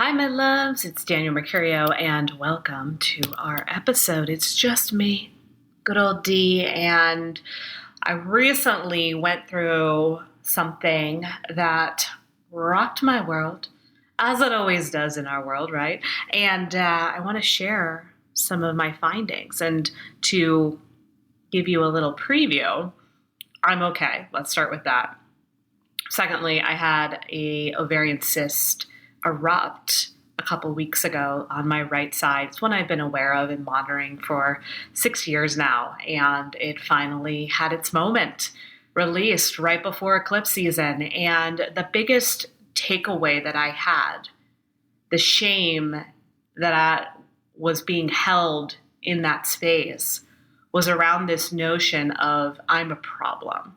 Hi, my loves. It's Danielle Mercurio, and welcome to our episode. It's just me, good old D, and I recently went through something that rocked my world, as it always does in our world, right? And I want to share some of my findings. And to give you a little preview, I'm okay. Let's start with that. Secondly, I had a ovarian cyst erupt a couple weeks ago on my right side. It's one I've been aware of and monitoring for 6 years now, and it finally had its moment, released right before eclipse season. And the biggest takeaway that I had, the shame that I was being held in that space, was around this notion of I'm a problem.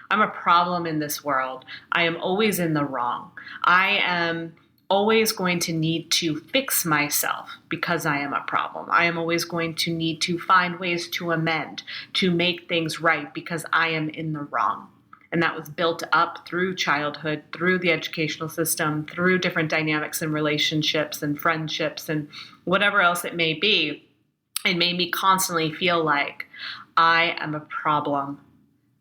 I'm a problem in this world. I am always in the wrong. I am always going to need to fix myself because I am a problem. I am always going to need to find ways to amend, to make things right because I am in the wrong. And that was built up through childhood, through the educational system, through different dynamics and relationships and friendships and whatever else it may be. It made me constantly feel like I am a problem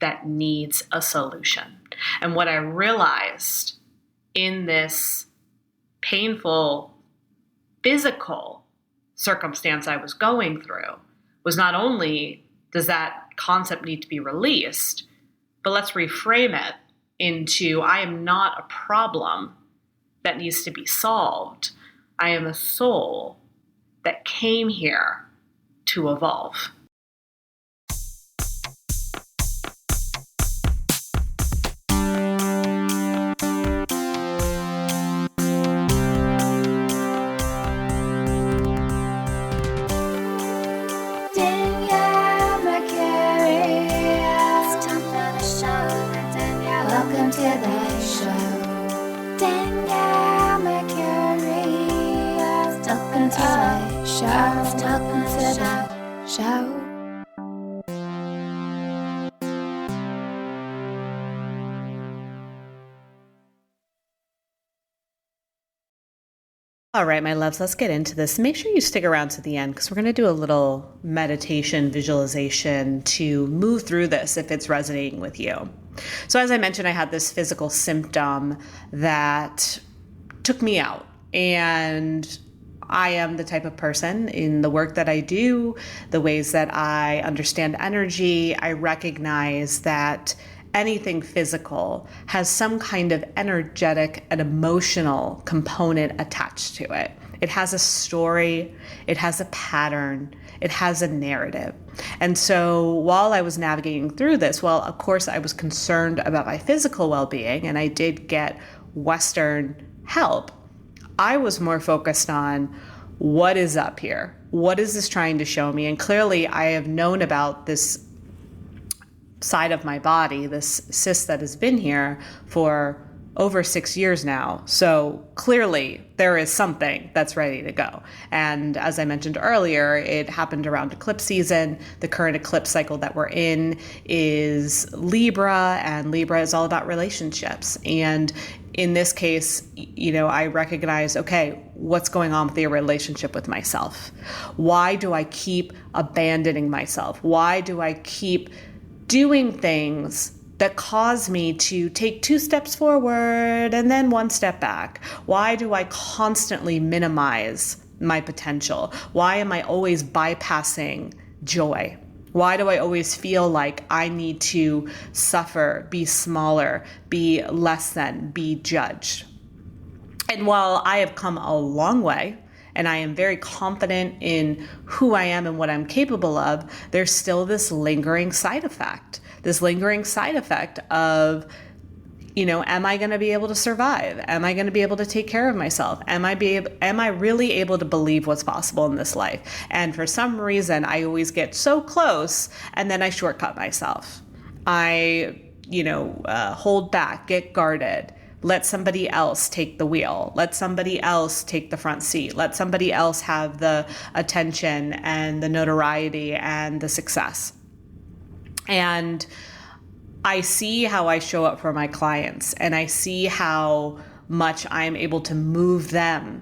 that needs a solution. And what I realized in this painful physical circumstance I was going through was not only does that concept need to be released, but let's reframe it into I am not a problem that needs to be solved. I am a soul that came here to evolve. Danielle Mercurio. It's time for the show with Danielle. Welcome to the show. Danielle Mercurio. Welcome to the show. Welcome to the show. All right, my loves, let's get into this. Make sure you stick around to the end because we're going to do a little meditation visualization to move through this if it's resonating with you. So as I mentioned, I had this physical symptom that took me out, and I am the type of person in the work that I do, the ways that I understand energy, I recognize that anything physical has some kind of energetic and emotional component attached to it. It has a story, it has a pattern, it has a narrative. And so while I was navigating through this, well, of course, I was concerned about my physical well-being, and I did get Western help. I was more focused on what is up here? What is this trying to show me? And clearly I have known about this side of my body, this cyst that has been here for over 6 years now. So clearly there is something that's ready to go. And as I mentioned earlier, it happened around eclipse season. The current eclipse cycle that we're in is Libra, and Libra is all about relationships. And in this case, I recognize, okay, what's going on with the relationship with myself? Why do I keep abandoning myself? Why do I keep doing things that cause me to take 2 steps forward and then 1 step back? Why do I constantly minimize my potential? Why am I always bypassing joy? Why do I always feel like I need to suffer, be smaller, be less than, be judged? And while I have come a long way, and I am very confident in who I am and what I'm capable of, there's still this lingering side effect of, am I going to be able to survive? Am I going to be able to take care of myself? Am I really able to believe what's possible in this life? And for some reason, I always get so close and then I shortcut myself. I, hold back, get guarded. Let somebody else take the wheel. Let somebody else take the front seat. Let somebody else have the attention and the notoriety and the success. And I see how I show up for my clients, and I see how much I am able to move them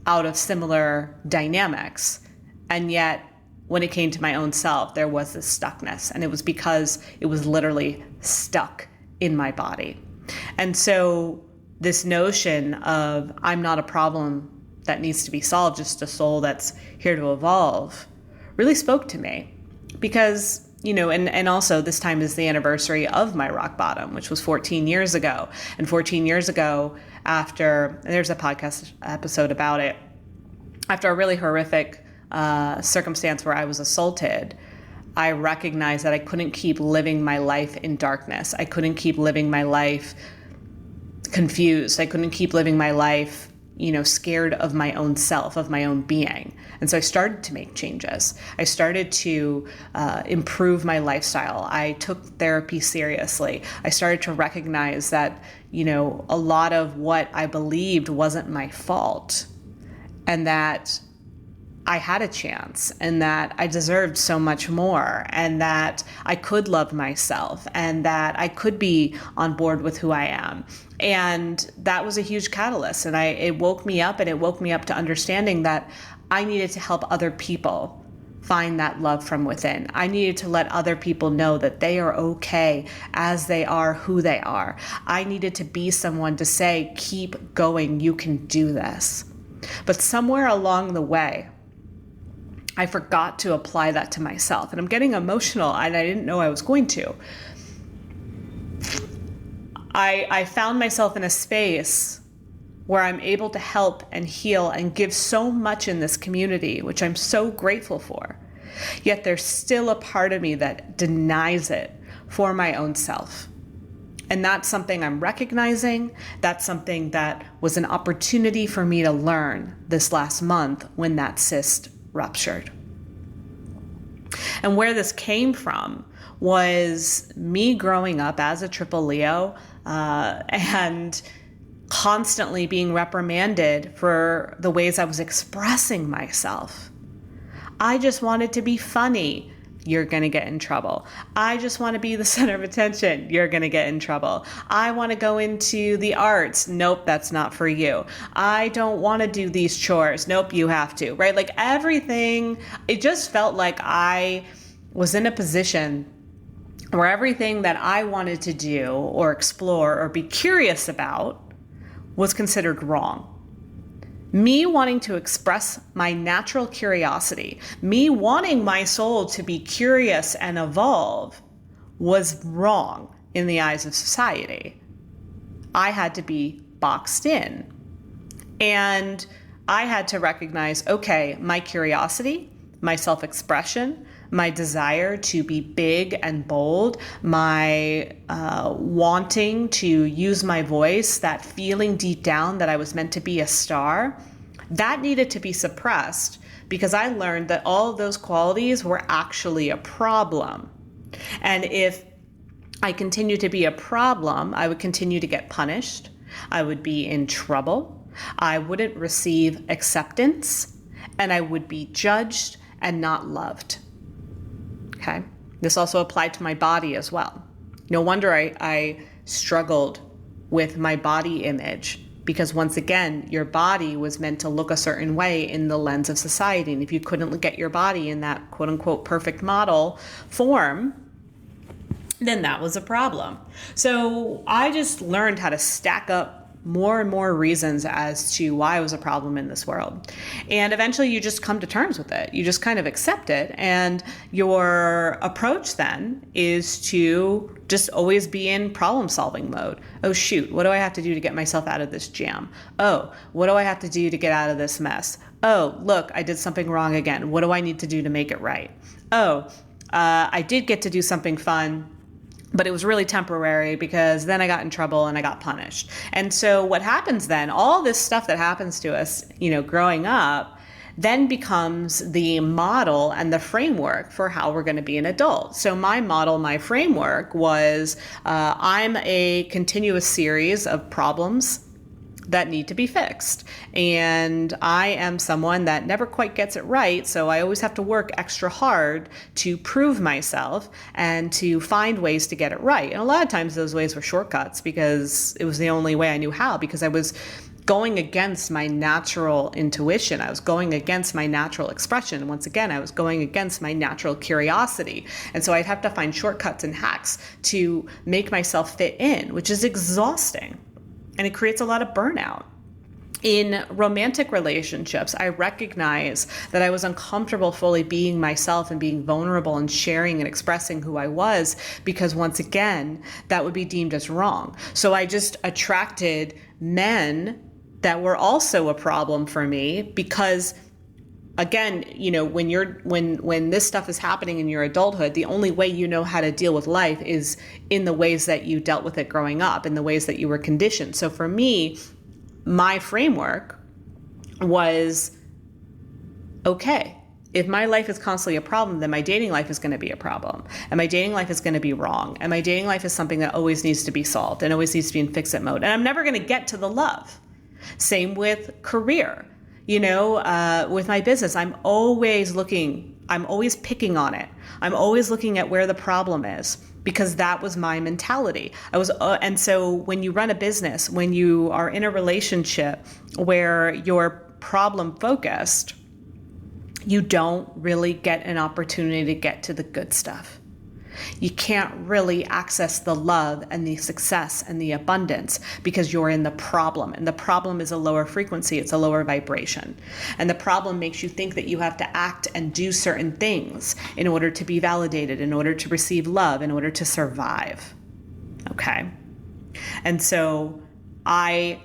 out of similar dynamics. And yet, when it came to my own self, there was this stuckness. And it was because it was literally stuck in my body. And so this notion of I'm not a problem that needs to be solved, just a soul that's here to evolve, really spoke to me. Because, and also this time is the anniversary of my rock bottom, which was 14 years ago. And 14 years ago, there's a podcast episode about it, after a really horrific circumstance where I was assaulted, I recognized that I couldn't keep living my life in darkness. I couldn't keep living my life confused. I couldn't keep living my life, scared of my own self, of my own being. And so I started to make changes. I started to improve my lifestyle. I took therapy seriously. I started to recognize that, a lot of what I believed wasn't my fault, and that I had a chance, and that I deserved so much more, and that I could love myself, and that I could be on board with who I am. And that was a huge catalyst. And it woke me up, and it woke me up to understanding that I needed to help other people find that love from within. I needed to let other people know that they are okay as they are, who they are. I needed to be someone to say, keep going, you can do this. But somewhere along the way, I forgot to apply that to myself. And I'm getting emotional, and I didn't know I was going to. I found myself in a space where I'm able to help and heal and give so much in this community, which I'm so grateful for. Yet there's still a part of me that denies it for my own self. And that's something I'm recognizing. That's something that was an opportunity for me to learn this last month when that cyst ruptured. And where this came from was me growing up as a triple Leo and constantly being reprimanded for the ways I was expressing myself. I just wanted to be funny. You're going to get in trouble. I just want to be the center of attention. You're going to get in trouble. I want to go into the arts. Nope, that's not for you. I don't want to do these chores. Nope, you have to, right? Like everything, it just felt like I was in a position where everything that I wanted to do or explore or be curious about was considered wrong. Me wanting to express my natural curiosity, me wanting my soul to be curious and evolve was wrong in the eyes of society. I had to be boxed in. And I had to recognize, okay, my curiosity, my self-expression, my desire to be big and bold, my wanting to use my voice, that feeling deep down that I was meant to be a star, that needed to be suppressed because I learned that all of those qualities were actually a problem. And if I continued to be a problem, I would continue to get punished. I would be in trouble. I wouldn't receive acceptance, and I would be judged and not loved. Okay. This also applied to my body as well. No wonder I struggled with my body image, because once again, your body was meant to look a certain way in the lens of society. And if you couldn't look at your body in that quote unquote perfect model form, then that was a problem. So I just learned how to stack up more and more reasons as to why I was a problem in this world. And eventually you just come to terms with it. You just kind of accept it. And your approach then is to just always be in problem solving mode. Oh, shoot, what do I have to do to get myself out of this jam? Oh, what do I have to do to get out of this mess? Oh, look, I did something wrong again. What do I need to do to make it right? Oh, I did get to do something fun, but it was really temporary because then I got in trouble and I got punished. And so what happens then, all this stuff that happens to us, growing up, then becomes the model and the framework for how we're going to be an adult. So my model, my framework was I'm a continuous series of problems that need to be fixed. And I am someone that never quite gets it right. So I always have to work extra hard to prove myself and to find ways to get it right. And a lot of times those ways were shortcuts because it was the only way I knew how, because I was going against my natural intuition. I was going against my natural expression. Once again, I was going against my natural curiosity. And so I'd have to find shortcuts and hacks to make myself fit in, which is exhausting. And it creates a lot of burnout. In romantic relationships, I recognize that I was uncomfortable fully being myself and being vulnerable and sharing and expressing who I was, because once again, that would be deemed as wrong. So I just attracted men that were also a problem for me, because again, when this stuff is happening in your adulthood, the only way you know how to deal with life is in the ways that you dealt with it growing up, in the ways that you were conditioned. So for me, my framework was, okay, if my life is constantly a problem, then my dating life is going to be a problem. And my dating life is going to be wrong. And my dating life is something that always needs to be solved and always needs to be in fix-it mode. And I'm never going to get to the love. Same with career. With my business, I'm always picking on it. I'm always looking at where the problem is, because that was my mentality. And so when you run a business, when you are in a relationship where you're problem focused, you don't really get an opportunity to get to the good stuff. You can't really access the love and the success and the abundance because you're in the problem. And the problem is a lower frequency. It's a lower vibration. And the problem makes you think that you have to act and do certain things in order to be validated, in order to receive love, in order to survive. Okay? And so I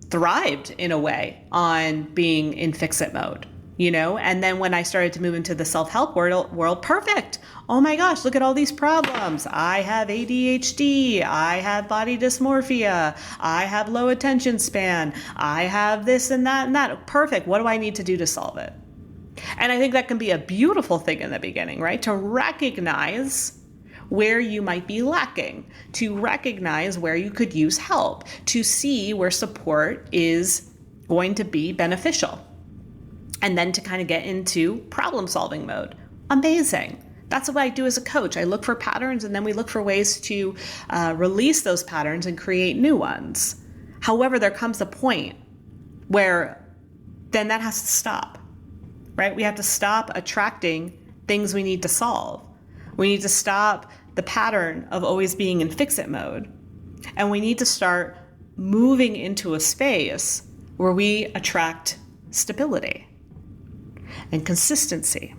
thrived in a way on being in fix-it mode. And then when I started to move into the self-help world, perfect. Oh my gosh, look at all these problems. I have ADHD. I have body dysmorphia. I have low attention span. I have this and that and that. Perfect. What do I need to do to solve it? And I think that can be a beautiful thing in the beginning, right? To recognize where you might be lacking, to recognize where you could use help, to see where support is going to be beneficial. And then to kind of get into problem solving mode. Amazing. That's what I do as a coach. I look for patterns, and then we look for ways to release those patterns and create new ones. However, there comes a point where then that has to stop, right? We have to stop attracting things we need to solve. We need to stop the pattern of always being in fix-it mode. And we need to start moving into a space where we attract stability and consistency.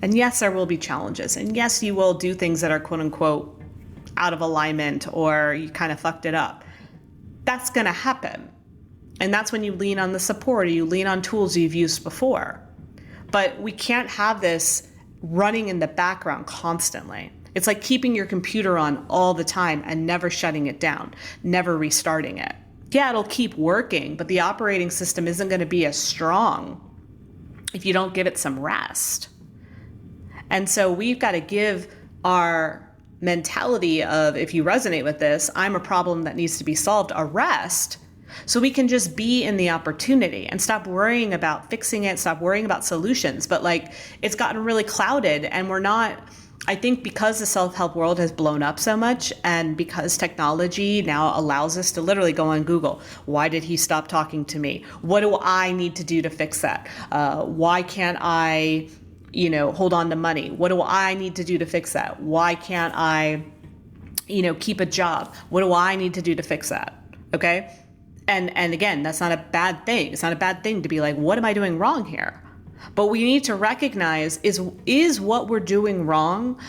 And yes, there will be challenges. And yes, you will do things that are quote unquote out of alignment, or you kind of fucked it up. That's going to happen. And that's when you lean on the support, or you lean on tools you've used before. But we can't have this running in the background constantly. It's like keeping your computer on all the time and never shutting it down, never restarting it. Yeah, it'll keep working, but the operating system isn't going to be as strong if you don't give it some rest. And so we've got to give our mentality of, if you resonate with this, I'm a problem that needs to be solved, a rest, so we can just be in the opportunity and stop worrying about fixing it, stop worrying about solutions. But it's gotten really clouded, and we're not, I think because the self-help world has blown up so much, and because technology now allows us to literally go on Google, why did he stop talking to me? What do I need to do to fix that? Why can't I, hold on to money? What do I need to do to fix that? Why can't I, keep a job? What do I need to do to fix that? Okay. And again, that's not a bad thing. It's not a bad thing to be like, what am I doing wrong here? But we need to recognize, is what we're doing wrong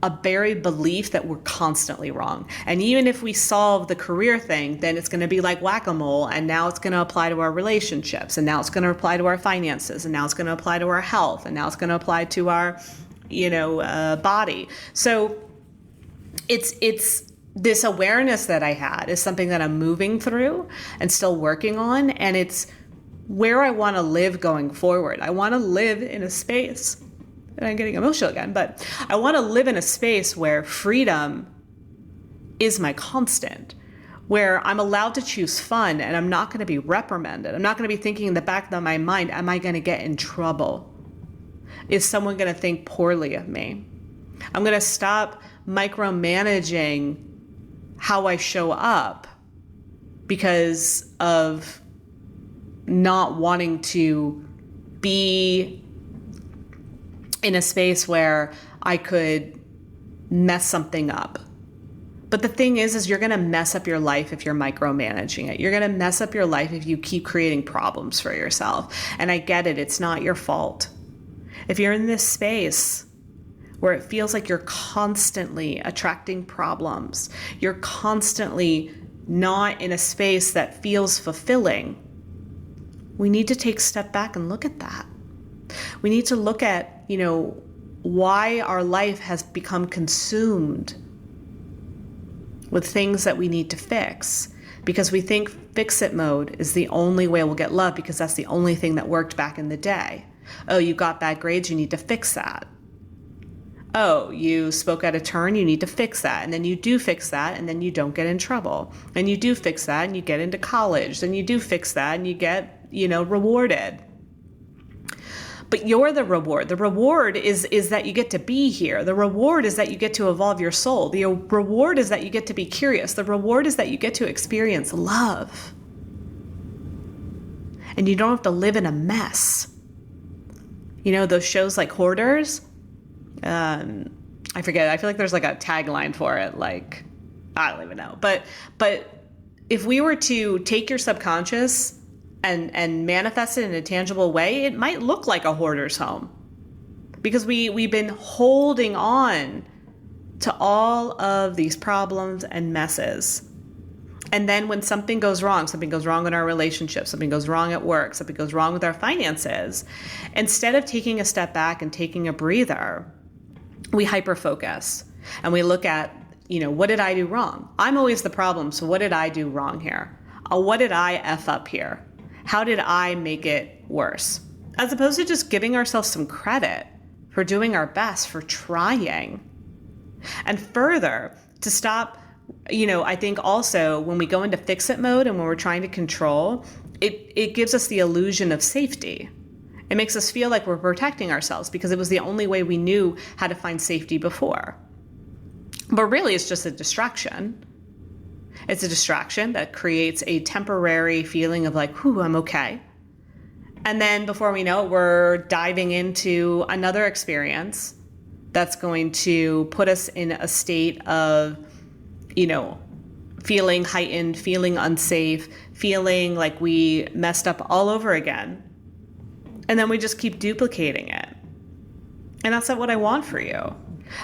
a buried belief that we're constantly wrong? And even if we solve the career thing, then it's going to be like whack-a-mole, and now it's going to apply to our relationships, and now it's going to apply to our finances, and now it's going to apply to our health, and now it's going to apply to our, body. So it's this awareness that I had is something that I'm moving through and still working on, and it's where I want to live going forward. I want to live in a space, and I'm getting emotional again, but I want to live in a space where freedom is my constant, where I'm allowed to choose fun and I'm not going to be reprimanded. I'm not going to be thinking in the back of my mind, am I going to get in trouble? Is someone going to think poorly of me? I'm going to stop micromanaging how I show up because of not wanting to be in a space where I could mess something up. But the thing is you're going to mess up your life if you're micromanaging it. You're going to mess up your life if you keep creating problems for yourself. And I get it. It's not your fault. If you're in this space where it feels like you're constantly attracting problems, you're constantly not in a space that feels fulfilling, we need to take a step back and look at that. We need to look at, why our life has become consumed with things that we need to fix, because we think fix-it mode is the only way we'll get love because that's the only thing that worked back in the day. Oh, you got bad grades, you need to fix that. Oh, you spoke out of turn, you need to fix that. And then you do fix that, and then you don't get in trouble. And you do fix that, and you get into college. Then you do fix that, and you get, rewarded. But you're the reward. The reward is that you get to be here. The reward is that you get to evolve your soul. The reward is that you get to be curious. The reward is that you get to experience love. And you don't have to live in a mess. Those shows like Hoarders, I forget. I feel like there's like a tagline for it. Like, I don't even know. But if we were to take your subconscious and manifest it in a tangible way, it might look like a hoarder's home, because we've been holding on to all of these problems and messes. And then when something goes wrong in our relationship, something goes wrong at work, something goes wrong with our finances, instead of taking a step back and taking a breather, we hyperfocus and we look at, what did I do wrong? I'm always the problem. So what did I do wrong here? What did I F up here? How did I make it worse? As opposed to just giving ourselves some credit for doing our best, for trying. And further, to stop, I think also when we go into fix-it mode and when we're trying to control, it gives us the illusion of safety. It makes us feel like we're protecting ourselves because it was the only way we knew how to find safety before. But really, it's just a distraction. It's a distraction that creates a temporary feeling of like, whew, I'm okay. And then before we know it, we're diving into another experience that's going to put us in a state of, feeling heightened, feeling unsafe, feeling like we messed up all over again. And then we just keep duplicating it. And that's not what I want for you.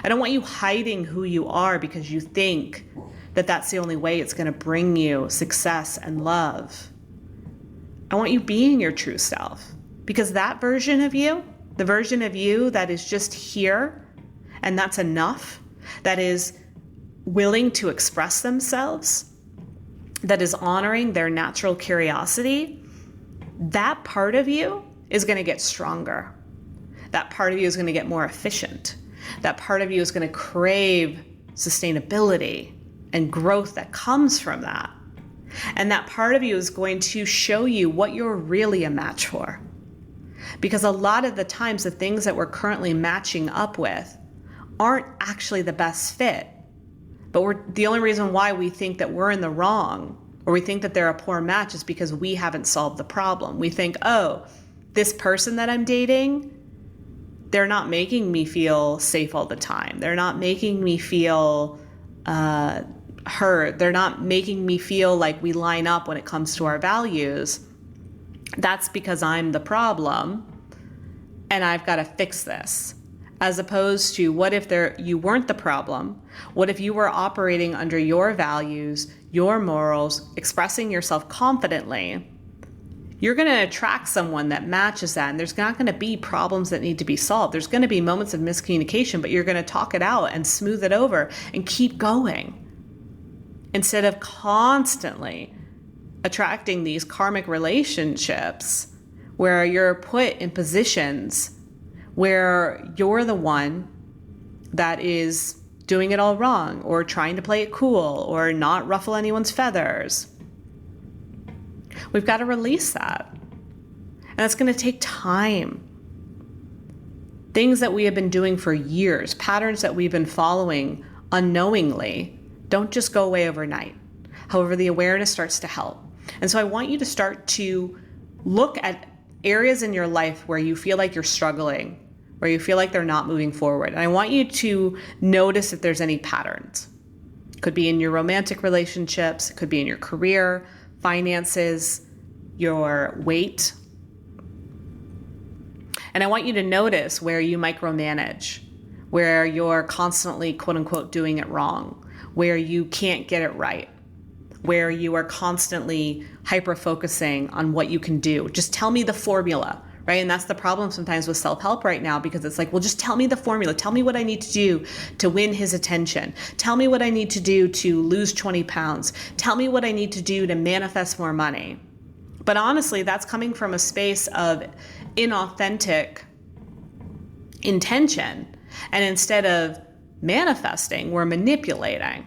I don't want you hiding who you are because you think that that's the only way it's going to bring you success and love. I want you being your true self, because that version of you, the version of you that is just here and that's enough, that is willing to express themselves, that is honoring their natural curiosity, that part of you is going to get stronger. That part of you is going to get more efficient. That part of you is going to crave sustainability and growth that comes from that. And that part of you is going to show you what you're really a match for. Because a lot of the times the things that we're currently matching up with aren't actually the best fit. But the only reason why we think that we're in the wrong, or we think that they're a poor match, is because we haven't solved the problem. We think, oh, this person that I'm dating, they're not making me feel safe all the time. They're not making me feel heard. They're not making me feel like we line up when it comes to our values. That's because I'm the problem and I've got to fix this. As opposed to, what if you weren't the problem? What if you were operating under your values, your morals, expressing yourself confidently? You're going to attract someone that matches that, and there's not going to be problems that need to be solved. There's going to be moments of miscommunication, but you're going to talk it out and smooth it over and keep going, instead of constantly attracting these karmic relationships where you're put in positions where you're the one that is doing it all wrong, or trying to play it cool, or not ruffle anyone's feathers. We've got to release that. And that's going to take time. Things that we have been doing for years, patterns that we've been following unknowingly, don't just go away overnight. However, the awareness starts to help. And so I want you to start to look at areas in your life where you feel like you're struggling, where you feel like they're not moving forward. And I want you to notice if there's any patterns. It could be in your romantic relationships, it could be in your career, finances, your weight. And I want you to notice where you micromanage, where you're constantly, quote unquote, doing it wrong, where you can't get it right, where you are constantly hyper-focusing on what you can do. Just tell me the formula, right? And that's the problem sometimes with self-help right now, because it's like, well, just tell me the formula. Tell me what I need to do to win his attention. Tell me what I need to do to lose 20 pounds. Tell me what I need to do to manifest more money. But honestly, that's coming from a space of inauthentic intention. And instead of manifesting, we're manipulating.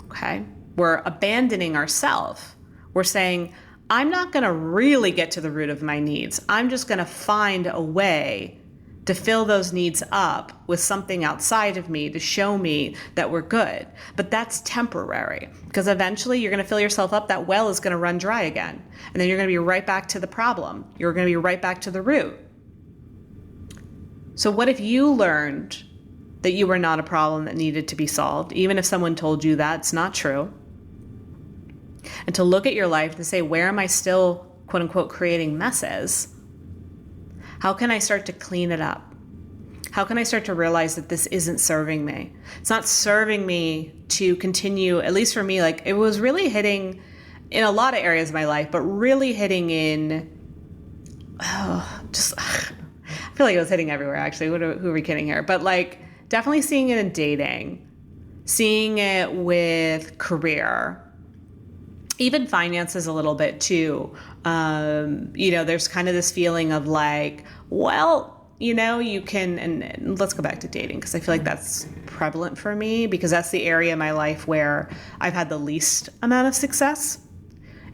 Okay? We're abandoning ourselves. We're saying, I'm not going to really get to the root of my needs. I'm just going to find a way to fill those needs up with something outside of me to show me that we're good. But that's temporary, because eventually you're going to fill yourself up. That well is going to run dry again. And then you're going to be right back to the problem. You're going to be right back to the root. So what if you learned that you were not a problem that needed to be solved, even if someone told you that it's not true? And to look at your life and say, where am I still, quote unquote, creating messes? How can I start to clean it up? How can I start to realize that this isn't serving me? It's not serving me to continue, at least for me, like it was really hitting in a lot of areas of my life, but really hitting in, I feel like it was hitting everywhere actually. Who are we kidding here? But like definitely seeing it in dating, seeing it with career, even finances a little bit too. There's kind of this feeling of like, well, you can, and let's go back to dating, because I feel like that's prevalent for me, because that's the area of my life where I've had the least amount of success.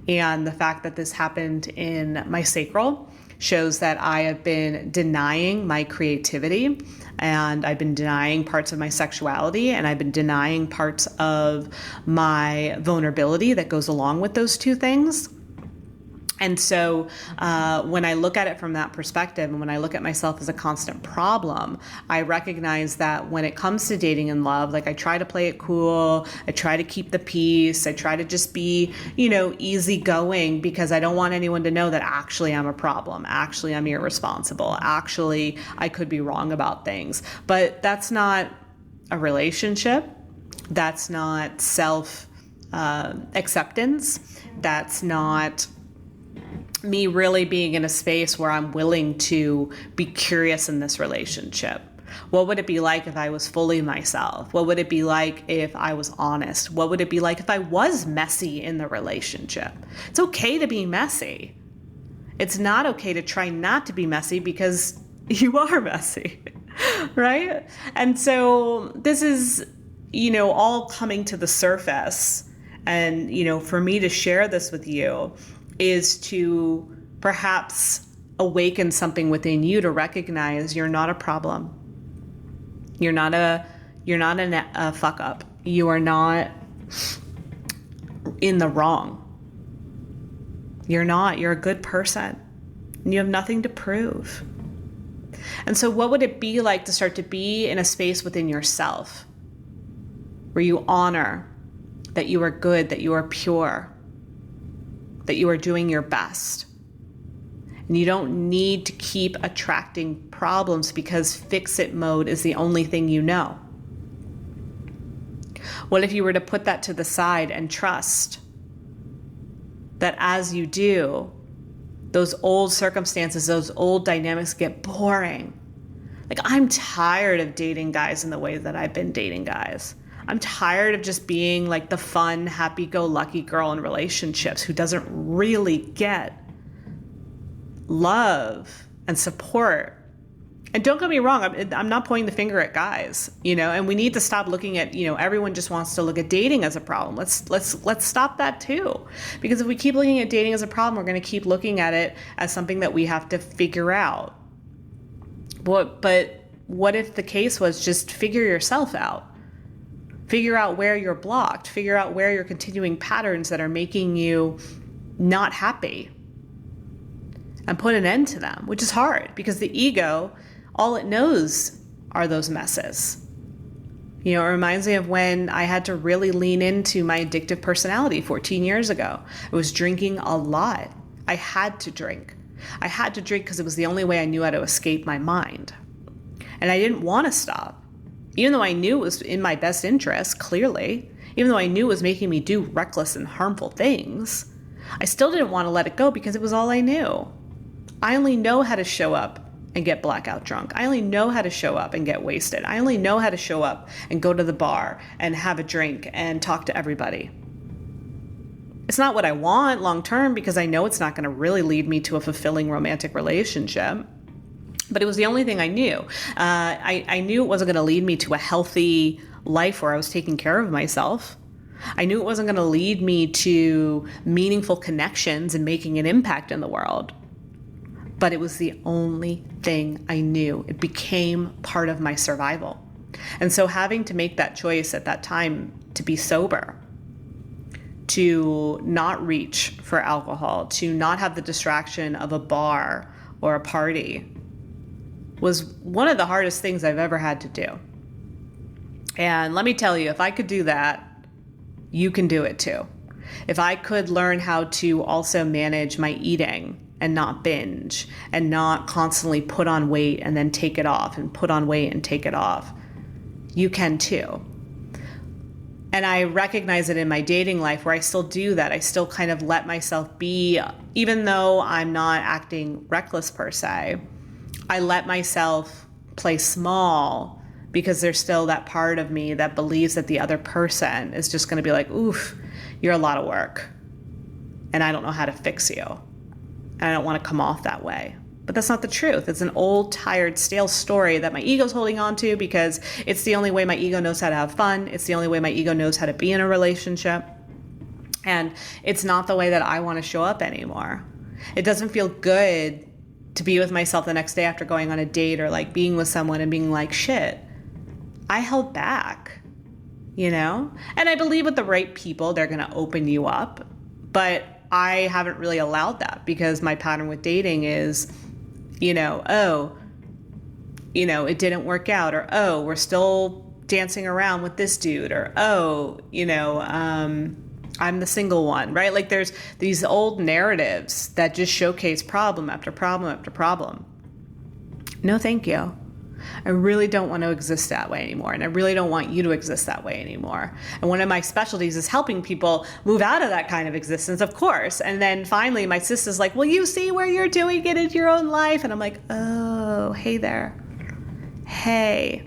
And the fact that this happened in my sacral shows that I have been denying my creativity, and I've been denying parts of my sexuality, and I've been denying parts of my vulnerability that goes along with those two things. And so when I look at it from that perspective, and when I look at myself as a constant problem, I recognize that when it comes to dating and love, like I try to play it cool, I try to keep the peace, I try to just be, easygoing, because I don't want anyone to know that actually I'm a problem, actually I'm irresponsible, actually I could be wrong about things. But that's not a relationship. That's not self acceptance. That's not me really being in a space where I'm willing to be curious in this relationship. What would it be like if I was fully myself? What would it be like if I was honest? What would it be like if I was messy in the relationship? It's okay to be messy. It's not okay to try not to be messy, because you are messy, right? And so this is, all coming to the surface. And, for me to share this with you is to perhaps awaken something within you to recognize you're not a problem. You're not a fuck up. You are not in the wrong. You're a good person. And you have nothing to prove. And so what would it be like to start to be in a space within yourself where you honor that you are good, that you are pure, that you are doing your best? And you don't need to keep attracting problems because fix-it mode is the only thing you know. What if you were to put that to the side and trust that as you do, those old circumstances, those old dynamics get boring? Like, I'm tired of dating guys in the way that I've been dating guys. I'm tired of just being like the fun, happy-go-lucky girl in relationships who doesn't really get love and support And don't get me wrong, I'm not pointing the finger at guys, and we need to stop looking at, everyone just wants to look at dating as a problem. Let's stop that too. Because if we keep looking at dating as a problem, we're going to keep looking at it as something that we have to figure out. But what if the case was just figure yourself out? Figure out where you're blocked. Figure out where you're continuing patterns that are making you not happy. And put an end to them, which is hard because the ego, all it knows are those messes. It reminds me of when I had to really lean into my addictive personality 14 years ago. I was drinking a lot. I had to drink. I had to drink because it was the only way I knew how to escape my mind. And I didn't want to stop. Even though I knew it was in my best interest, clearly, even though I knew it was making me do reckless and harmful things, I still didn't want to let it go because it was all I knew. I only know how to show up and get blackout drunk. I only know how to show up and get wasted. I only know how to show up and go to the bar and have a drink and talk to everybody. It's not what I want long term because I know it's not going to really lead me to a fulfilling romantic relationship. But it was the only thing I knew. I knew it wasn't going to lead me to a healthy life where I was taking care of myself. I knew it wasn't going to lead me to meaningful connections and making an impact in the world. But it was the only thing I knew. It became part of my survival. And so having to make that choice at that time to be sober, to not reach for alcohol, to not have the distraction of a bar or a party, was one of the hardest things I've ever had to do. And let me tell you, if I could do that, you can do it too. If I could learn how to also manage my eating and not binge and not constantly put on weight and then take it off and put on weight and take it off, you can too. And I recognize it in my dating life where I still do that. I still kind of let myself be, even though I'm not acting reckless per se, I let myself play small because there's still that part of me that believes that the other person is just going to be like, oof, you're a lot of work and I don't know how to fix you. And I don't want to come off that way. But that's not the truth. It's an old, tired, stale story that my ego's holding on to because it's the only way my ego knows how to have fun. It's the only way my ego knows how to be in a relationship. And it's not the way that I want to show up anymore. It doesn't feel good to be with myself the next day after going on a date or like being with someone and being like, shit, I held back, And I believe with the right people, they're going to open you up. But I haven't really allowed that because my pattern with dating is, it didn't work out, or, we're still dancing around with this dude, or, I'm the single one, right? Like there's these old narratives that just showcase problem after problem after problem. No, thank you. I really don't want to exist that way anymore. And I really don't want you to exist that way anymore. And one of my specialties is helping people move out of that kind of existence, of course. And then finally my sister's like, well, you see where you're doing it in your own life? And I'm like, oh, hey there. Hey.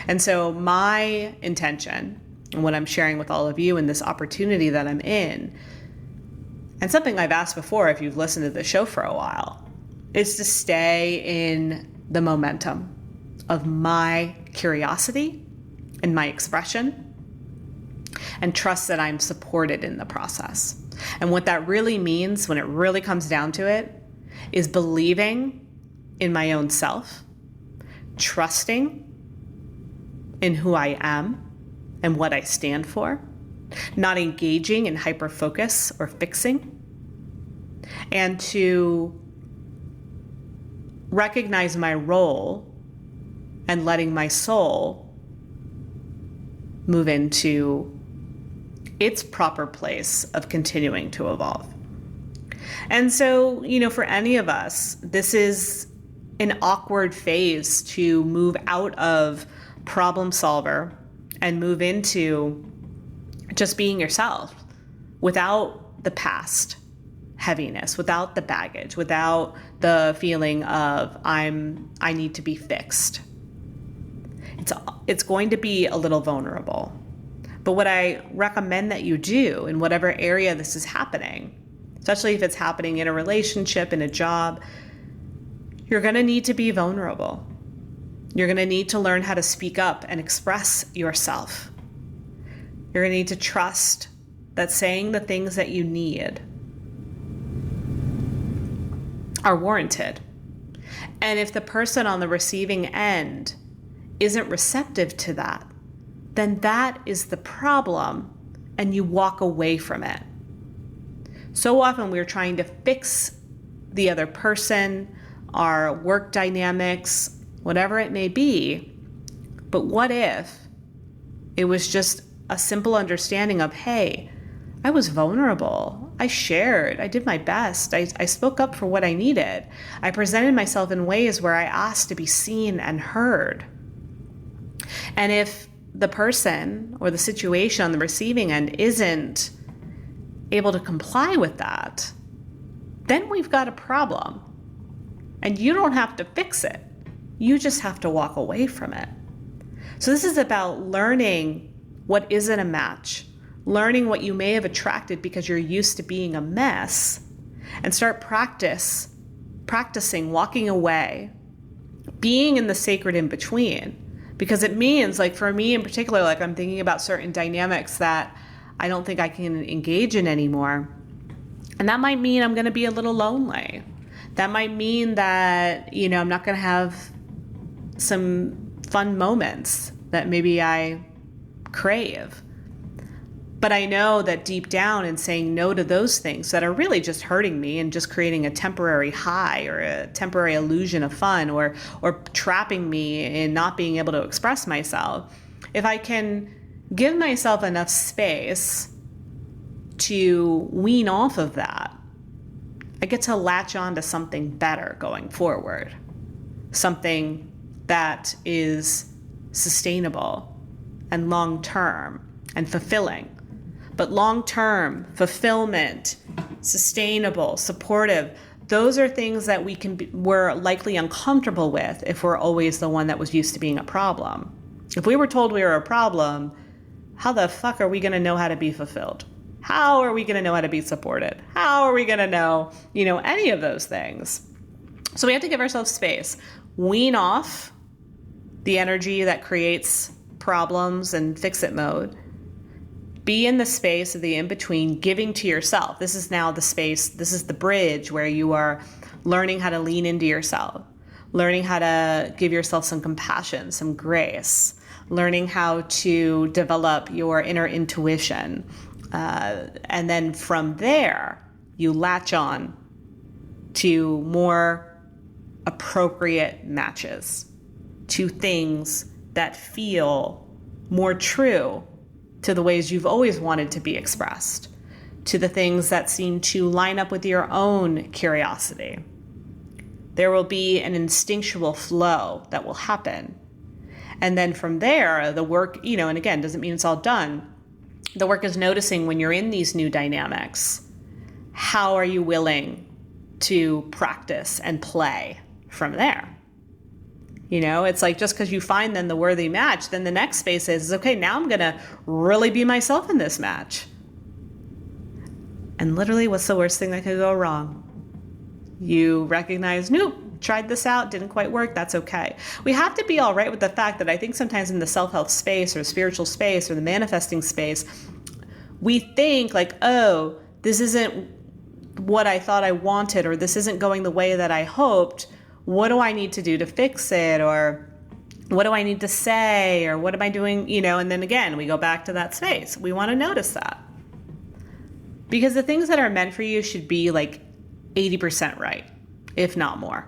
And so my intention and what I'm sharing with all of you in this opportunity that I'm in, and something I've asked before if you've listened to the show for a while, is to stay in the momentum of my curiosity and my expression and trust that I'm supported in the process. And what that really means when it really comes down to it is believing in my own self, trusting in who I am and what I stand for, not engaging in hyperfocus or fixing, and to recognize my role and letting my soul move into its proper place of continuing to evolve. And so, for any of us, this is an awkward phase to move out of problem solver and move into just being yourself without the past heaviness, without the baggage, without the feeling of I need to be fixed. It's going to be a little vulnerable. But what I recommend that you do in whatever area this is happening, especially if it's happening in a relationship, in a job, You're going to need to be vulnerable. You're going to need to learn how to speak up and express yourself. You're going to need to trust that saying the things that you need are warranted. And if the person on the receiving end isn't receptive to that, then that is the problem, and you walk away from it. So often we're trying to fix the other person, our work dynamics, whatever it may be. But what if it was just a simple understanding of, hey, I was vulnerable. I shared. I did my best. I spoke up for what I needed. I presented myself in ways where I asked to be seen and heard. And if the person or the situation on the receiving end isn't able to comply with that, then we've got a problem. And you don't have to fix it. You just have to walk away from it. So this is about learning what isn't a match, learning what you may have attracted because you're used to being a mess, and start practicing walking away, being in the sacred in between. Because it means, like for me in particular, like I'm thinking about certain dynamics that I don't think I can engage in anymore. And that might mean I'm going to be a little lonely. That might mean that, I'm not going to have some fun moments that maybe I crave. But I know that deep down, in saying no to those things that are really just hurting me and just creating a temporary high or a temporary illusion of fun or trapping me in not being able to express myself, if I can give myself enough space to wean off of that, I get to latch on to something better going forward, something that is sustainable and long-term and fulfilling. But long-term, fulfillment, sustainable, supportive, those are things that we're likely uncomfortable with if we're always the one that was used to being a problem. If we were told we were a problem, how the fuck are we going to know how to be fulfilled? How are we going to know how to be supported? How are we going to know, any of those things? So we have to give ourselves space. Wean off the energy that creates problems and fix-it mode. Be in the space of the in-between, giving to yourself. This is now the space, this is the bridge where you are learning how to lean into yourself, learning how to give yourself some compassion, some grace, learning how to develop your inner intuition. And then from there, you latch on to more appropriate matches, to things that feel more true to the ways you've always wanted to be expressed, to the things that seem to line up with your own curiosity. There will be an instinctual flow that will happen. And then from there, the work, and again, doesn't mean it's all done. The work is noticing when you're in these new dynamics, how are you willing to practice and play from there? It's like just because you find then the worthy match, then the next space is, okay, now I'm going to really be myself in this match. And literally, what's the worst thing that could go wrong? You recognize, nope, tried this out, didn't quite work, that's okay. We have to be all right with the fact that I think sometimes in the self-help space or the spiritual space or the manifesting space, we think like, oh, this isn't what I thought I wanted, or this isn't going the way that I hoped. What do I need to do to fix it? Or what do I need to say? Or what am I doing? And then again, we go back to that space. We want to notice that. Because the things that are meant for you should be like 80% right, if not more.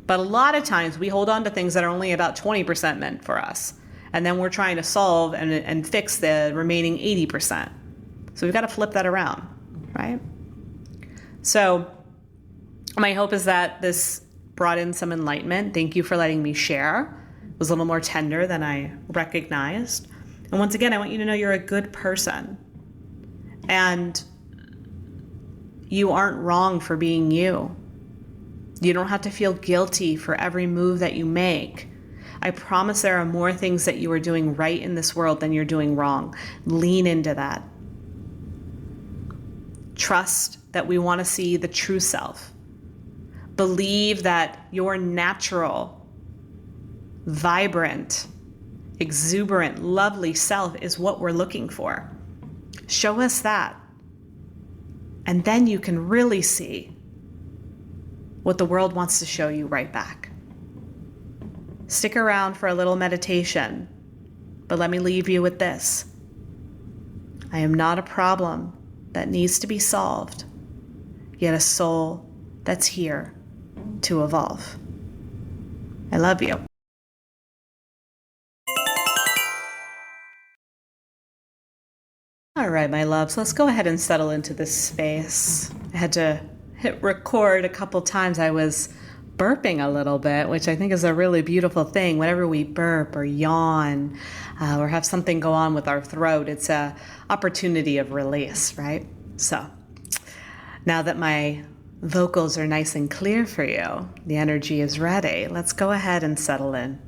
But a lot of times we hold on to things that are only about 20% meant for us. And then we're trying to solve and fix the remaining 80%. So we've got to flip that around, right? So my hope is that this brought in some enlightenment. Thank you for letting me share. It was a little more tender than I recognized. And once again, I want you to know you're a good person. And you aren't wrong for being you. You don't have to feel guilty for every move that you make. I promise there are more things that you are doing right in this world than you're doing wrong. Lean into that. Trust that we want to see the true self. Believe that your natural, vibrant, exuberant, lovely self is what we're looking for. Show us that. And then you can really see what the world wants to show you right back. Stick around for a little meditation, but let me leave you with this. I am not a problem that needs to be solved, yet a soul that's here to evolve. I love you. All right, my loves, let's go ahead and settle into this space. I had to hit record a couple times. I was burping a little bit, which I think is a really beautiful thing. Whenever we burp or yawn or have something go on with our throat, it's an opportunity of release, right? So now that my vocals are nice and clear for you, the energy is ready, let's go ahead and settle in.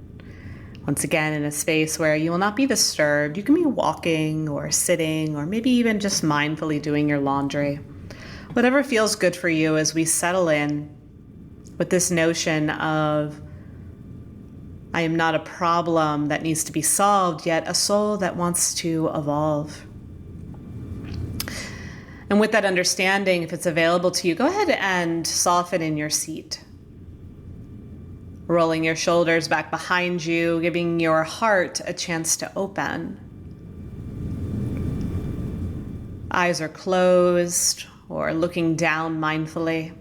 Once again, in a space where you will not be disturbed. You can be walking or sitting or maybe even just mindfully doing your laundry. Whatever feels good for you as we settle in with this notion of I am not a problem that needs to be solved, yet a soul that wants to evolve. And with that understanding, if it's available to you, go ahead and soften in your seat. Rolling your shoulders back behind you, giving your heart a chance to open. Eyes are closed or looking down mindfully.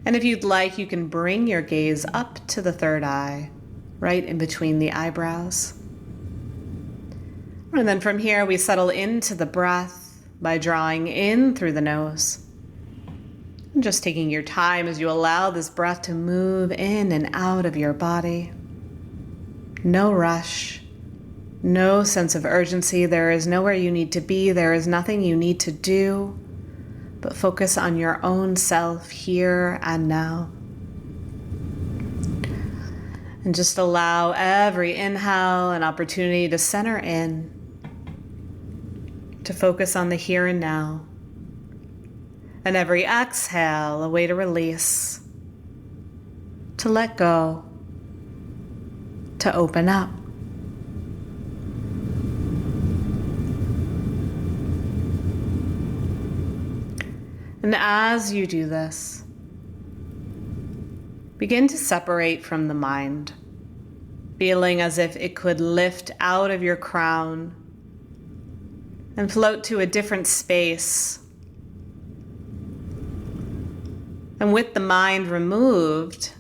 And if you'd like, you can bring your gaze up to the third eye, right in between the eyebrows. And then from here, we settle into the breath by drawing in through the nose. And just taking your time as you allow this breath to move in and out of your body. No rush, no sense of urgency. There is nowhere you need to be. There is nothing you need to do, but focus on your own self here and now. And just allow every inhale an opportunity to center in, to focus on the here and now. And every exhale, a way to release, to let go, to open up. And as you do this, begin to separate from the mind, feeling as if it could lift out of your crown and float to a different space. And with the mind removed,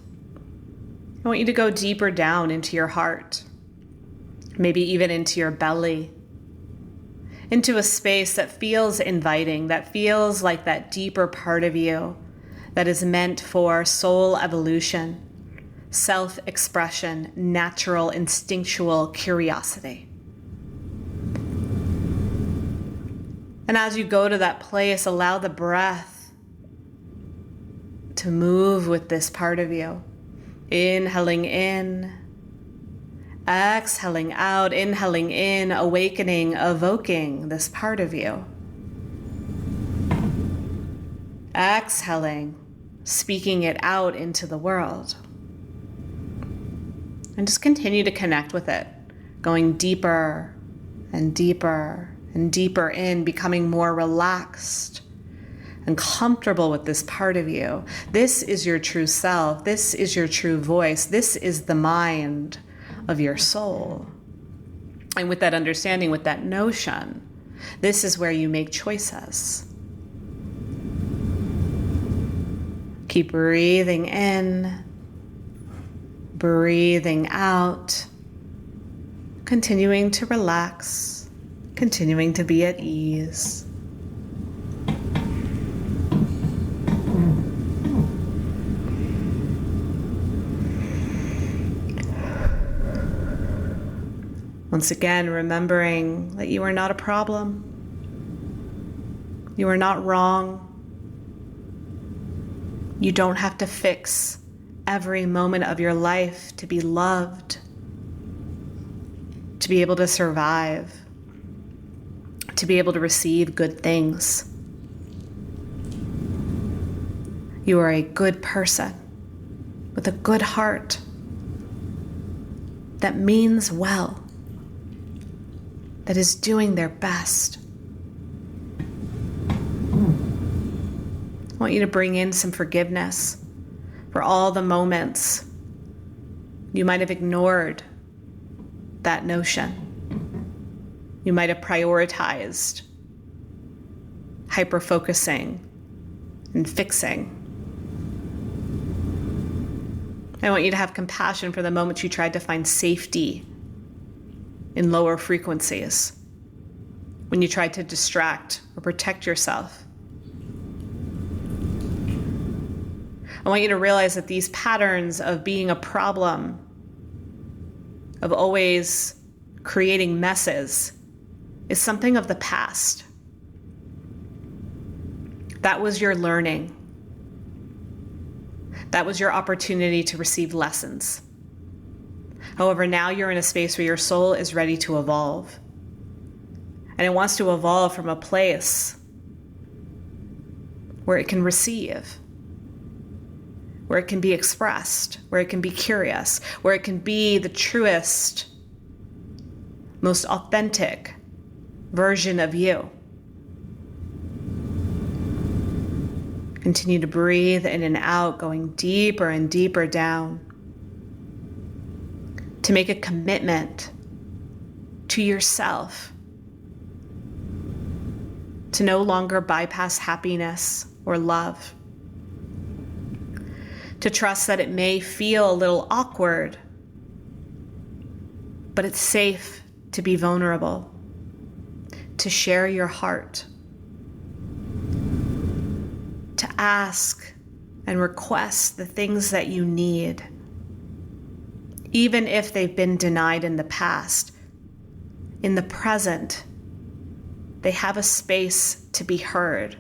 I want you to go deeper down into your heart, maybe even into your belly, into a space that feels inviting, that feels like that deeper part of you that is meant for soul evolution, self-expression, natural, instinctual curiosity. And as you go to that place, allow the breath to move with this part of you. Inhaling in, exhaling out, inhaling in, awakening, evoking this part of you. Exhaling, speaking it out into the world. And just continue to connect with it, going deeper and deeper and deeper in, becoming more relaxed and comfortable with this part of you. This is your true self. This is your true voice. This is the mind of your soul. And with that understanding, with that notion, this is where you make choices. Keep breathing in, breathing out, continuing to relax, continuing to be at ease. Once again, remembering that you are not a problem. You are not wrong. You don't have to fix every moment of your life to be loved, to be able to survive, to be able to receive good things. You are a good person with a good heart that means well, that is doing their best. I want you to bring in some forgiveness for all the moments you might have ignored that notion. You might have prioritized hyperfocusing and fixing. I want you to have compassion for the moments you tried to find safety in lower frequencies, when you tried to distract or protect yourself. I want you to realize that these patterns of being a problem, of always creating messes, is something of the past. That was your learning. That was your opportunity to receive lessons. However, now you're in a space where your soul is ready to evolve. And it wants to evolve from a place where it can receive, where it can be expressed, where it can be curious, where it can be the truest, most authentic version of you. Continue to breathe in and out, going deeper and deeper down, to make a commitment to yourself to no longer bypass happiness or love, to trust that it may feel a little awkward, but it's safe to be vulnerable, to share your heart, to ask and request the things that you need, even if they've been denied in the past. In the present, they have a space to be heard.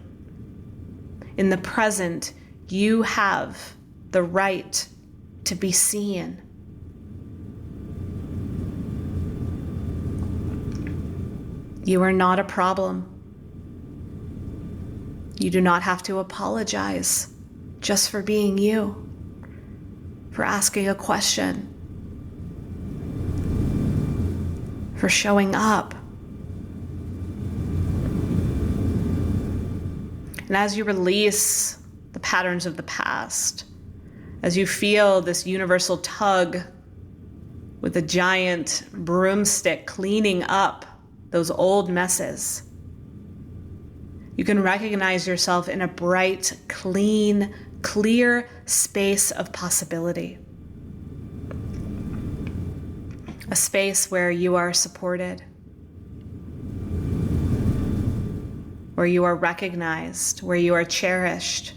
In the present, you have the right to be seen. You are not a problem. You do not have to apologize just for being you, for asking a question, for showing up. And as you release the patterns of the past, as you feel this universal tug with a giant broomstick cleaning up those old messes, you can recognize yourself in a bright, clean, clear space of possibility. A space where you are supported, where you are recognized, where you are cherished,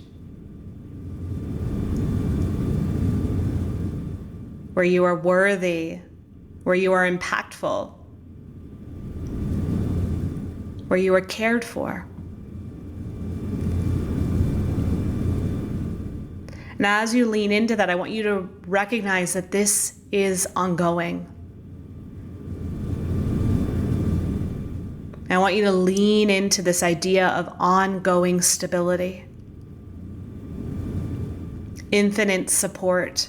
where you are worthy, where you are impactful, where you are cared for. And as you lean into that, I want you to recognize that this is ongoing. And I want you to lean into this idea of ongoing stability, infinite support,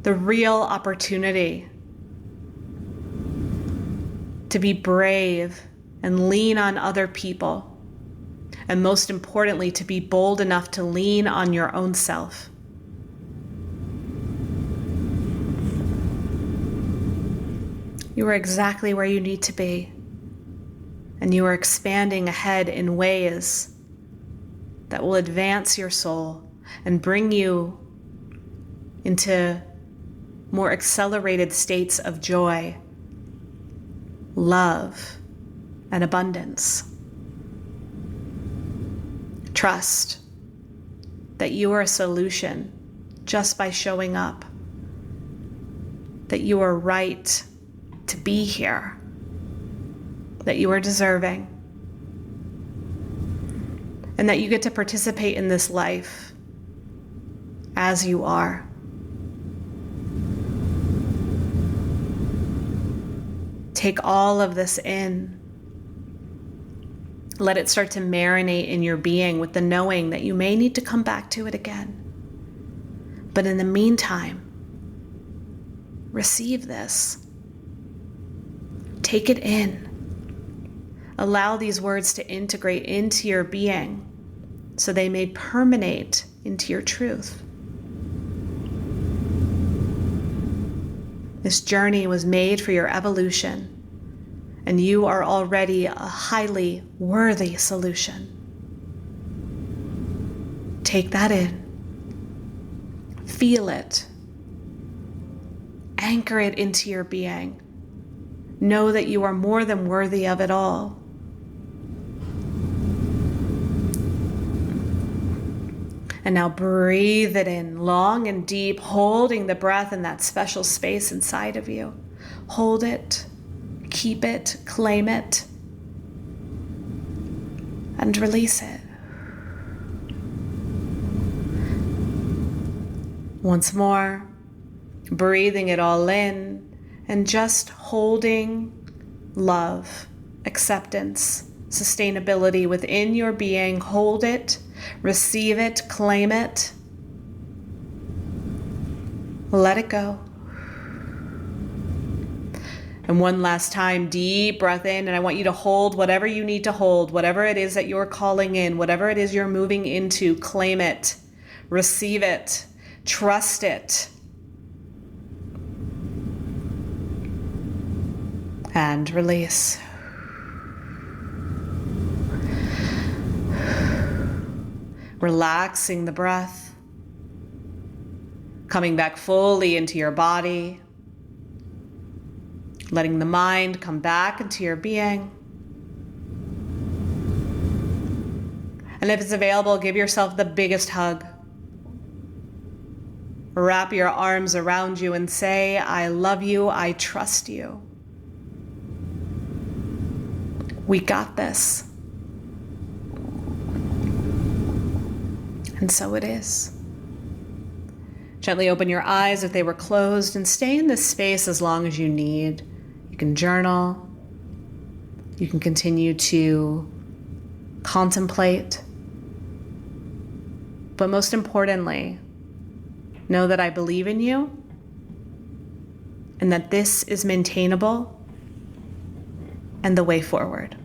the real opportunity to be brave and lean on other people. And most importantly, to be bold enough to lean on your own self. You are exactly where you need to be. And you are expanding ahead in ways that will advance your soul and bring you into more accelerated states of joy, love, and abundance. Trust that you are a solution just by showing up, that you are right to be here, that you are deserving, and that you get to participate in this life as you are. Take all of this in Let it start to marinate in your being with the knowing that you may need to come back to it again. But in the meantime, receive this. Take it in. Allow these words to integrate into your being so they may permeate into your truth. This journey was made for your evolution, and you are already a highly worthy solution. Take that in. Feel it. Anchor it into your being. Know that you are more than worthy of it all. And now breathe it in long and deep, holding the breath in that special space inside of you. Hold it, keep it, claim it, and release it. Once more, breathing it all in and just holding love, acceptance, sustainability within your being. Hold it. Receive it, claim it, let it go. And one last time, deep breath in, and I want you to hold whatever you need to hold, whatever it is that you're calling in, whatever it is you're moving into, claim it, receive it, trust it. And release. Relaxing the breath, coming back fully into your body, letting the mind come back into your being. And if it's available, give yourself the biggest hug. Wrap your arms around you and say, I love you, I trust you. We got this. And so it is. Gently open your eyes if they were closed and stay in this space as long as you need. You can journal. You can continue to contemplate. But most importantly, know that I believe in you and that this is maintainable and the way forward.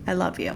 I love you.